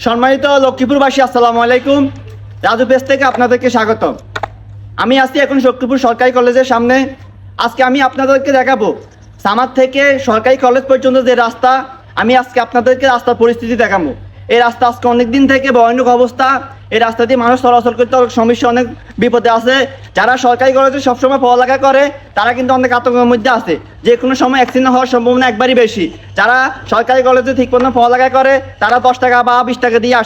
সম্মানিত লক্ষ্মীপুরবাসী, আসসালামু আলাইকুম। রাজু পেজ থেকে আপনাদেরকে স্বাগত। আমি আছি এখন লক্ষ্মীপুর সরকারি কলেজের সামনে। আজকে আমি আপনাদেরকে দেখাবো সামার থেকে সরকারি কলেজ পর্যন্ত যে রাস্তা, আমি আজকে আপনাদেরকে রাস্তার পরিস্থিতি দেখাবো। এই রাস্তা আজকে অনেক দিন থেকে ভয়ানক অবস্থা। এই রাস্তা দিয়ে মানুষ চলাচল করতে অনেক সমস্যা, অনেক বিপদে আছে। যারা সরকারি কলেজে সবসময় পড়ালেখা করে তারা কিন্তু অনেক আতঙ্কের মধ্যে আছে, যে কোনো সময় অ্যাক্সিডেন্ট হওয়ার সম্ভাবনা একবারই বেশি। যারা সরকারি কলেজে ঠিক মতো পড়ালেখা করে তারা 10 টাকা বা 20 টাকা দিয়ে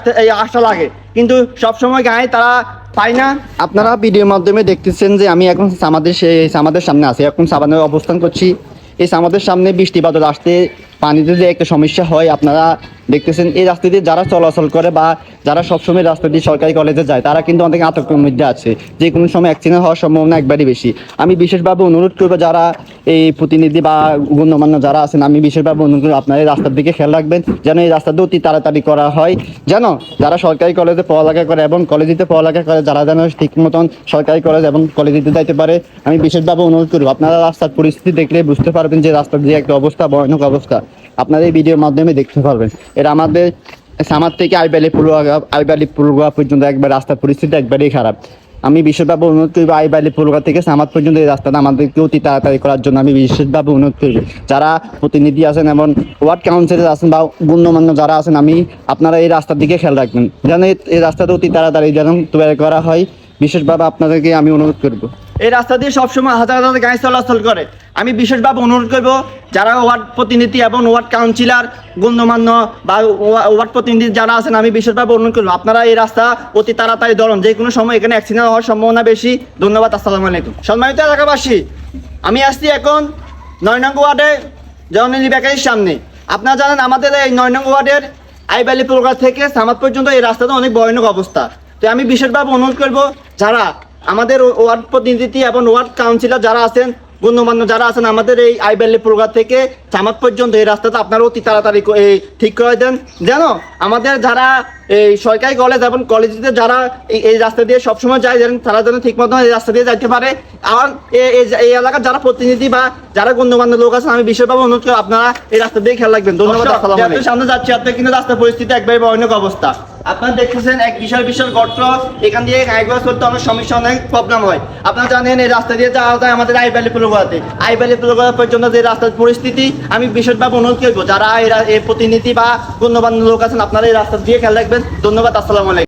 আসতে লাগে, কিন্তু সবসময় গায়ে তারা পায় না। আপনারা ভিডিওর মাধ্যমে দেখতেছেন যে আমি এখন আমাদের সামনে আছি, এখন সাবানের অবস্থান করছি। এই আমাদের সামনে বৃষ্টি বাদল আসতে পানিতে যে একটা সমস্যা হয় আপনারা দেখতেছেন। এই রাস্তা দিয়ে যারা চলাচল করে বা যারা সবসময় রাস্তা দিয়ে সরকারি কলেজে যায় তারা কিন্তু অনেক আতঙ্কের মধ্যে আছে, যে কোনো সময় অ্যাক্সিডেন্ট হওয়ার সম্ভাবনা একবারই বেশি। আমি বিশেষভাবে অনুরোধ করবো যারা এই প্রতিনিধি বা গণ্যমান্য যারা আছেন, আমি বিশেষভাবে অনুরোধ করবো আপনারা এই রাস্তার দিকে খেয়াল রাখবেন, যেন এই রাস্তাটা অতি তাড়াতাড়ি করা হয়, যেন যারা সরকারি কলেজে পড়ালেখা করে এবং কলেজেতে পড়ালেখা করে যারা যেন ঠিক মতন সরকারি কলেজ এবং কলেজেতে যাইতে পারে। আমি বিশেষভাবে অনুরোধ করবো, আপনারা রাস্তার পরিস্থিতি দেখলে বুঝতে পারবেন যে রাস্তার যে একটা অবস্থা, ভয়ানক অবস্থা, আপনারা এই ভিডিওর মাধ্যমে দেখতে পারবেন। এটা আমাদের সামার থেকে আইবালি পুলুয়া পর্যন্ত একবার রাস্তার পরিস্থিতি একবারেই খারাপ। আমি বিশেষভাবে অনুরোধ করবো আইবালি পুলুয়া থেকে সামার পর্যন্ত এই রাস্তাটা আমাদেরকে অতি তাড়াতাড়ি করার জন্য আমি বিশেষভাবে অনুরোধ করবো। যারা প্রতিনিধি আছেন এবং ওয়ার্ড কাউন্সিলর আছেন বা গণ্যমান্য যারা আছেন, আমি আপনারা এই রাস্তার দিকে খেয়াল রাখবেন, যেন এই রাস্তাটা অতি তাড়াতাড়ি যেন তৈরি করা হয়। বিশেষভাবে আপনাদেরকে আমি অনুরোধ করবো। এই রাস্তা দিয়ে সবসময় হাজার হাজার গাড়ি চলাচল করে। আমি বিশেষভাবে অনুরোধ করবো যারা ওয়ার্ড প্রতিনিধি এবং ওয়ার্ড কাউন্সিলর গণ্যমান্য বা ওয়ার্ড প্রতিনিধি যারা আছেন, আমি বিশেষভাবে অনুরোধ করবো আপনারা এই রাস্তা অতি তাড়াতাড়ি ধরুন, যে কোনো সময় এখানে অ্যাক্সিডেন্ট হওয়ার সম্ভাবনা বেশি। ধন্যবাদ। আসসালামু আলাইকুম। সম্মানিত এলাকাবাসী, আমি আসছি এখন 9 নং ওয়ার্ডে জয়নীলি বেকারির সামনে। আপনারা জানেন আমাদের এই 9 নং ওয়ার্ডের আইবালি প্রোগ্রাম থেকে সামাদ পর্যন্ত এই রাস্তাটা অনেক ভয়ানক অবস্থা। তো আমি বিশেষভাবে অনুরোধ করবো যারা আমাদের ওয়ার্ড প্রতিনিধি এবং ওয়ার্ড কাউন্সিলর যারা আছেন, গণ্যমান্য যারা আছেন, আমাদের এই আইবালি প্রোগ্রাম থেকে চামাত পর্যন্ত এই রাস্তাটা আপনারা অতি তাড়াতাড়ি ঠিক করে দেন, যেন আমাদের যারা এই সরকারি কলেজ এবং কলেজে যারা এই রাস্তা দিয়ে সবসময় যায়, যেন তারা যেন ঠিক মতো এই রাস্তা দিয়ে যাইতে পারে। আর এই এলাকার যারা প্রতিনিধি বা যারা গণ্যমান্য লোক আছেন, আমি বিশেষভাবে অনুরোধ করি আপনারা এই রাস্তা দিয়ে খেয়াল রাখবেন। ধন্যবাদ। সামনে যাচ্ছি আপনার কিন্তু রাস্তার পরিস্থিতি একবারে ভয়ানক অবস্থা। আপনারা দেখতেছেন এক বিশাল বিশাল গর্ত, এখান দিয়ে গাড়ি-ঘোড়া চলতে অনেক সমস্যা, অনেক প্রবলেম হয়। আপনারা জানেন এই রাস্তা দিয়ে যাওয়া যায় আমাদের আইবালি পুলগোড়াতে। আইবালি পুলগোড়া পর্যন্ত যে রাস্তার পরিস্থিতি, আমি বিশেষভাবে অনুরোধ করবো যারা এই প্রতিনিধি বা গণ্যমান্য লোক আছেন, আপনারা এই রাস্তা দিয়ে খেয়াল রাখবেন। ধন্যবাদ। আসসালামু আলাইকুম।